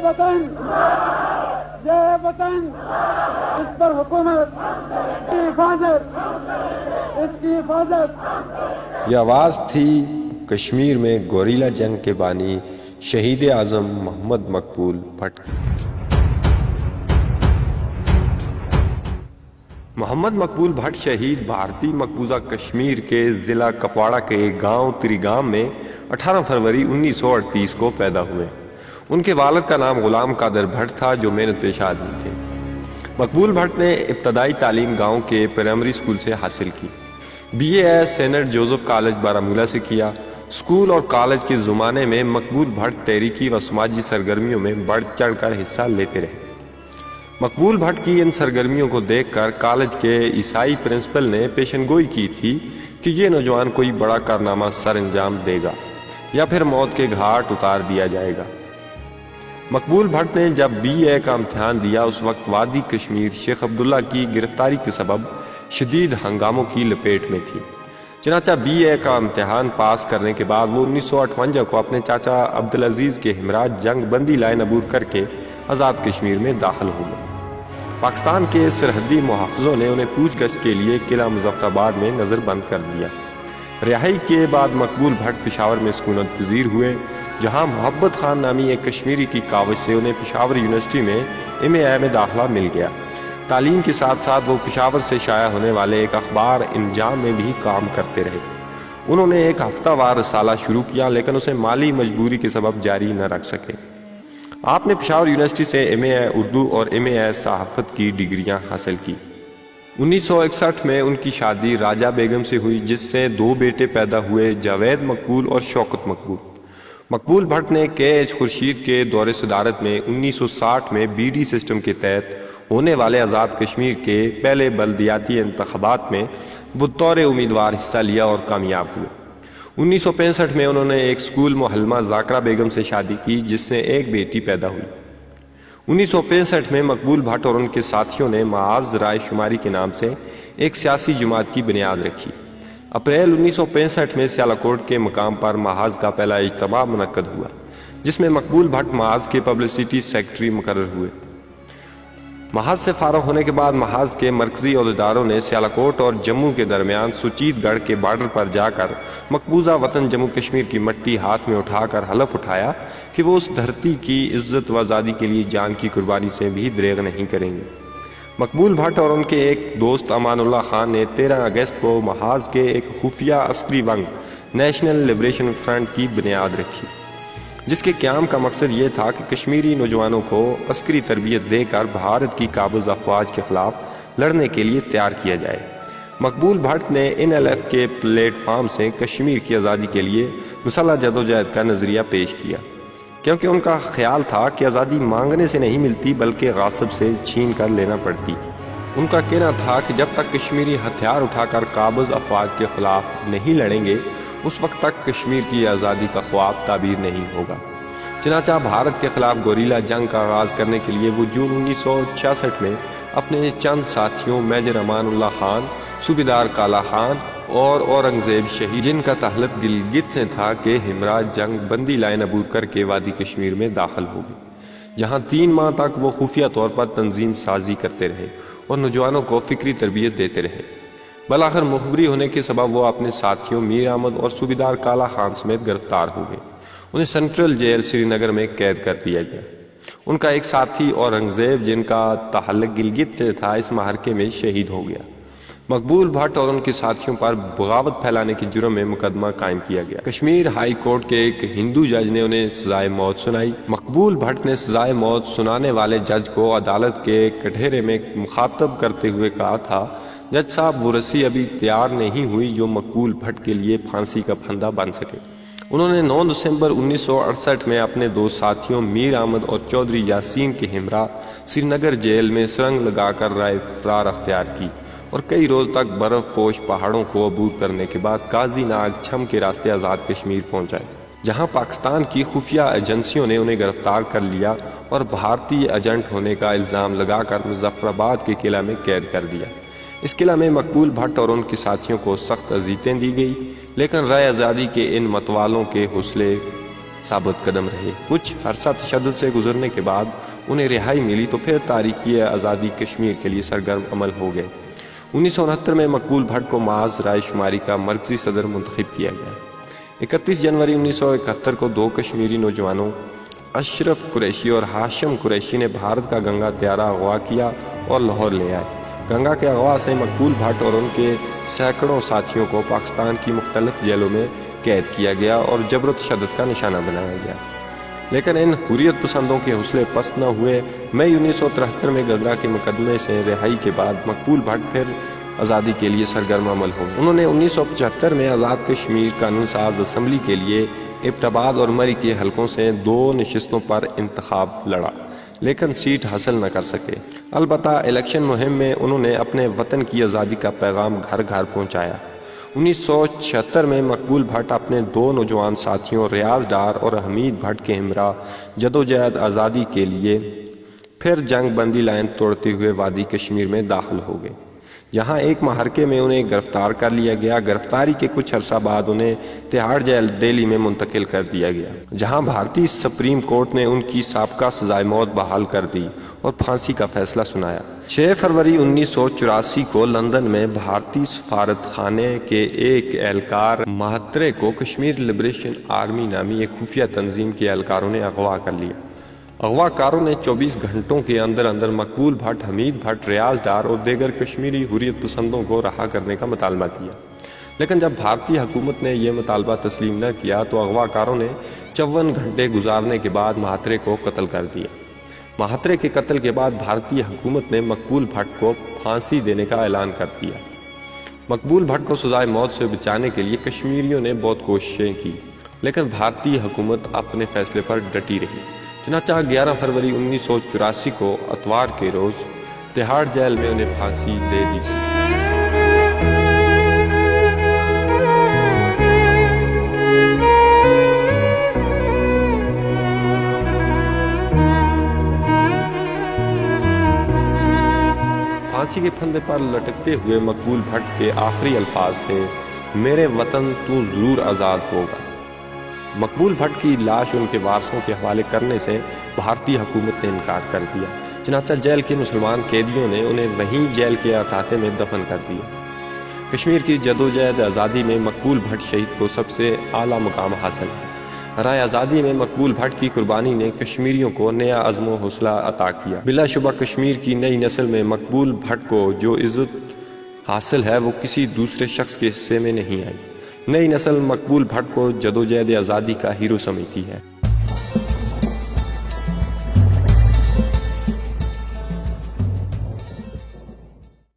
वतन, जय वतन, इस पर हुकूमत की हिफाजत, इसकी हिफाजत। ये आवाज़ थी कश्मीर में गोरिल्ला जंग के बानी शहीद आज़म मोहम्मद मकबूल भट्ट। मोहम्मद मकबूल भट्ट शहीद भारतीय मकबूजा कश्मीर के ज़िला कपवाड़ा के गांव त्रिगाम में 18 फरवरी 1938 को पैदा हुए। उनके वालिद का नाम गुलाम कादर भट्ट था, जो मेहनत पेशा आदमी थे। मकबूल भट्ट ने इब्तदाई तालीम गांव के प्राइमरी स्कूल से हासिल की। BA senate Joseph college Baramulla से किया। स्कूल और कॉलेज के ज़माने में मकबूल भट्ट तहरीकी व समाजी सरगर्मियों में बढ़ चढ़ कर हिस्सा लेते रहे। मकबूल भट्ट की इन सरगर्मियों को देखकर कॉलेज के ईसाई प्रिंसिपल ने पेशनगोई की थी कि ये नौजवान कोई बड़ा कारनामा सर अंजाम देगा या फिर मौत के घाट उतार दिया जाएगा। मकबूल भट्ट ने जब BA का इम्तिहान दिया, उस वक्त वादी कश्मीर शेख अब्दुल्ला की गिरफ्तारी के सबब शदीद हंगामों की लपेट में थी। चनाचा BA का इम्तिहान पास करने के बाद वो 1958 को अपने चाचा अब्दुल अजीज़ के हमराज जंग बंदी लाइन अबूर करके आज़ाद कश्मीर में दाखिल हो गए। पाकिस्तान के सरहदी मुहाफ़िज़ों ने उन्हें पूछगछ के लिए किला मुज़फ़्फ़राबाद में नज़रबंद कर दिया। रिहाई के बाद मकबूल भट्ट पेशावर में सुकूनत पज़ीर हुए, जहाँ मोहब्बत खान नामी एक कश्मीरी की काविश से उन्हें पेशावर यूनिवर्सिटी में MA में दाखिला मिल गया। तालीम के साथ साथ वो पेशावर से शाया होने वाले एक अखबार इंजाम में भी काम करते रहे। उन्होंने एक हफ्तावार रसाला शुरू किया, लेकिन उसे माली मजबूरी के सबब जारी न रख सके। आपने पेशावर यूनिवर्सिटी से MA उर्दू और MA सहाफ़त की डिग्रियां हासिल की। 1961 में उनकी शादी राजा बेगम से हुई, जिससे 2 बेटे पैदा हुए, जावेद मकबूल और शौकत मकबूल। मकबूल भट्ट ने KH खुर्शीद के दौरे सदारत में 1960 में BD सिस्टम के तहत होने वाले आज़ाद कश्मीर के पहले बल्दियाती इंतखाबात में बतौर उम्मीदवार हिस्सा लिया और कामयाब हुए। 1965 में उन्होंने एक स्कूल मुहल्लमा ज़ाकरा बेगम से शादी की, जिससे एक बेटी पैदा हुई। 1965 में मकबूल भट्ट और उनके साथियों ने महाज राय शुमारी के नाम से एक सियासी जमात की बुनियाद रखी। अप्रैल 1965 में सियालकोट के मकाम पर महाज का पहला इज्तिमा मुनक्कद हुआ, जिसमें मकबूल भट्ट महाज के पब्लिसिटी सेक्रेटरी मुकर्रर हुए। महाज से फारग होने के बाद महाज के मरकजी अहदेदारों ने सियालकोट और जम्मू के दरमियान सुचीतगढ़ के बॉर्डर पर जाकर मकबूजा वतन जम्मू कश्मीर की मट्टी हाथ में उठाकर हलफ उठाया कि वो उस धरती की इज्जत व आज़ादी के लिए जान की कुर्बानी से भी दरेग नहीं करेंगे। मकबूल भट्ट और उनके एक दोस्त अमानुल्लाह खान ने 13 अगस्त को महाज के एक खुफिया अस्करी वंग नेशनल लिबरेशन फ्रंट की बुनियाद रखी, जिसके क़याम का मकसद ये था कि कश्मीरी नौजवानों को अस्करी तरबियत देकर भारत की काबिज़ अफवाज के ख़िलाफ़ लड़ने के लिए तैयार किया जाए। मकबूल भट्ट ने NLF के प्लेटफार्म से कश्मीर की आज़ादी के लिए मुसल्लह जदोजहद का नज़रिया पेश किया, क्योंकि उनका ख्याल था कि आज़ादी मांगने से नहीं मिलती बल्कि गासिब से छीन कर लेना पड़ती। उनका कहना था कि जब तक कश्मीरी हथियार उठाकर काबिज़ अफवाज के ख़िलाफ़ नहीं लड़ेंगे, उस वक्त तक कश्मीर की आज़ादी का ख्वाब ताबीर नहीं होगा। चनाचा भारत के ख़िलाफ़ गोरिल्ला जंग का आगाज़ करने के लिए वो जून 1966 में अपने चंद साथियों मेजर अमानुल्लाह खान, सूबेदार काला खान और औरंगज़ेब शहीद, जिनका ताल्लुक गिलगित से था, के हमराज जंग बंदी लाइन अबूर करके वादी कश्मीर में दाखिल हो गए, जहाँ 3 माह तक वो खुफिया तौर पर तंजीम साजी करते रहे और नौजवानों को फ़िक्री तरबियत देते रहे। बलाखिर मुखबरी होने के सबब वो अपने साथियों मीर अहमद और सूबेदार काला खान समेत गिरफ्तार हो गए। उन्हें सेंट्रल जेल श्रीनगर में कैद कर दिया गया। उनका एक साथी औरंगज़ेब, जिनका ताल्लुक गिलगित से था, इस माहरके में शहीद हो गया। मकबूल भट्ट और उनके साथियों पर बगावत फैलाने के जुर्म में मुकदमा कायम किया गया। कश्मीर हाई कोर्ट के एक हिंदू जज ने उन्हें सजाए मौत सुनाई। मकबूल भट्ट ने सजाए मौत सुनाने वाले जज को अदालत के कटहरे में मुखातब करते हुए कहा था, जज साहब, वो रस्सी अभी तैयार नहीं हुई जो मकबूल भट्ट के लिए फांसी का फंदा बन सके। उन्होंने 9 दिसंबर 1968 में अपने 2 साथियों मीर अहमद और चौधरी यासीन के हमरा श्रीनगर जेल में सुरंग लगाकर राह फरार अख्तियार की और कई रोज़ तक बर्फ़ पोश पहाड़ों को अबूर करने के बाद काजी नाग छम के रास्ते आज़ाद कश्मीर पहुँचाए, जहाँ पाकिस्तान की खुफिया एजेंसियों ने उन्हें गिरफ्तार कर लिया और भारतीय एजेंट होने का इल्ज़ाम लगाकर मुज़फ़्फ़राबाद के किला में कैद कर दिया। इस किला में मकबूल भट्ट और उनके साथियों को सख्त अज़ीतें दी गई, लेकिन राय आज़ादी के इन मतवालों के हौसले ثابت قدم رہے۔ کچھ عرصہ تشدد سے گزرنے کے بعد انہیں رہائی ملی تو پھر تاریخی آزادی کشمیر کے لیے سرگرم عمل ہو گئے۔ 1969 میں مقبول بھٹ کو محاذ رائے شماری کا مرکزی صدر منتخب کیا گیا۔ 31 جنوری 1971 کو دو کشمیری نوجوانوں اشرف قریشی اور ہاشم قریشی نے بھارت کا گنگا طیارہ اغوا کیا اور لاہور لے آئے۔ گنگا کے اغوا سے مقبول بھٹ اور ان کے سینکڑوں ساتھیوں کو پاکستان کی مختلف جیلوں میں قید کیا گیا اور جبر و تشدد کا نشانہ بنایا گیا، لیکن ان حریت پسندوں کے حوصلے پست نہ ہوئے۔ مئی 1973 میں گنگا کے مقدمے سے رہائی کے بعد مقبول بھٹ پھر آزادی کے لیے سرگرم عمل ہو۔ انہوں نے 1975 میں آزاد کشمیر قانون ساز اسمبلی کے لیے ابٹاباد اور مری کے حلقوں سے 2 نشستوں پر انتخاب لڑا، لیکن سیٹ حاصل نہ کر سکے۔ البتہ الیکشن مہم میں انہوں نے اپنے وطن کی آزادی کا پیغام گھر گھر پہنچایا۔ 1976 میں مقبول بھٹ اپنے 2 نوجوان ساتھیوں ریاض ڈار اور حمید بھٹ کے ہمراہ جدوجہد آزادی کے لیے پھر جنگ بندی لائن توڑتے ہوئے وادی کشمیر میں داخل ہو گئے، جہاں ایک محرکے میں انہیں گرفتار کر لیا گیا۔ گرفتاری کے کچھ عرصہ بعد انہیں تہاڑ جیل دہلی میں منتقل کر دیا گیا، جہاں بھارتی سپریم کورٹ نے ان کی سابقہ سزائے موت بحال کر دی اور پھانسی کا فیصلہ سنایا۔ 6 فروری 1984 کو لندن میں بھارتی سفارت خانے کے ایک اہلکار مہاترے کو کشمیر لبریشن آرمی نامی ایک خفیہ تنظیم کے اہلکاروں نے اغوا کر لیا۔ اغوا کاروں نے 24 گھنٹوں کے اندر اندر مقبول بھٹ، حمید بھٹ، ریاض ڈار اور دیگر کشمیری حریت پسندوں کو رہا کرنے کا مطالبہ کیا، لیکن جب بھارتی حکومت نے یہ مطالبہ تسلیم نہ کیا تو اغوا کاروں نے 54 گھنٹے گزارنے کے بعد مہاترے کو قتل کر دیا۔ مہاترے کے قتل کے بعد بھارتی حکومت نے مقبول بھٹ کو پھانسی دینے کا اعلان کر دیا۔ مقبول بھٹ کو سزائے موت سے بچانے کے لیے کشمیریوں نے بہت کوششیں کی، لیکن بھارتی حکومت اپنے فیصلے پر ڈٹی رہی۔ چنانچہ 11 فروری 1984 کو اتوار کے روز تہاڑ جیل میں انہیں پھانسی دے دی گئی۔ پھانسی کے پھندے پر لٹکتے ہوئے مقبول بھٹ کے آخری الفاظ تھے، میرے وطن تو ضرور آزاد ہوگا۔ مقبول بھٹ کی لاش ان کے وارثوں کے حوالے کرنے سے بھارتی حکومت نے انکار کر دیا، چنانچہ جیل کے مسلمان قیدیوں نے انہیں وہیں جیل کے احاطے میں دفن کر دیا۔ کشمیر کی جدوجہد آزادی میں مقبول بھٹ شہید کو سب سے اعلیٰ مقام حاصل ہے۔ رائے آزادی میں مقبول بھٹ کی قربانی نے کشمیریوں کو نیا عزم و حوصلہ عطا کیا۔ بلا شبہ کشمیر کی نئی نسل میں مقبول بھٹ کو جو عزت حاصل ہے وہ کسی دوسرے شخص کے حصے میں نہیں آئی۔ نئی نسل مقبول بھٹ کو جدوجہد آزادی کا ہیرو سمجھتی ہے۔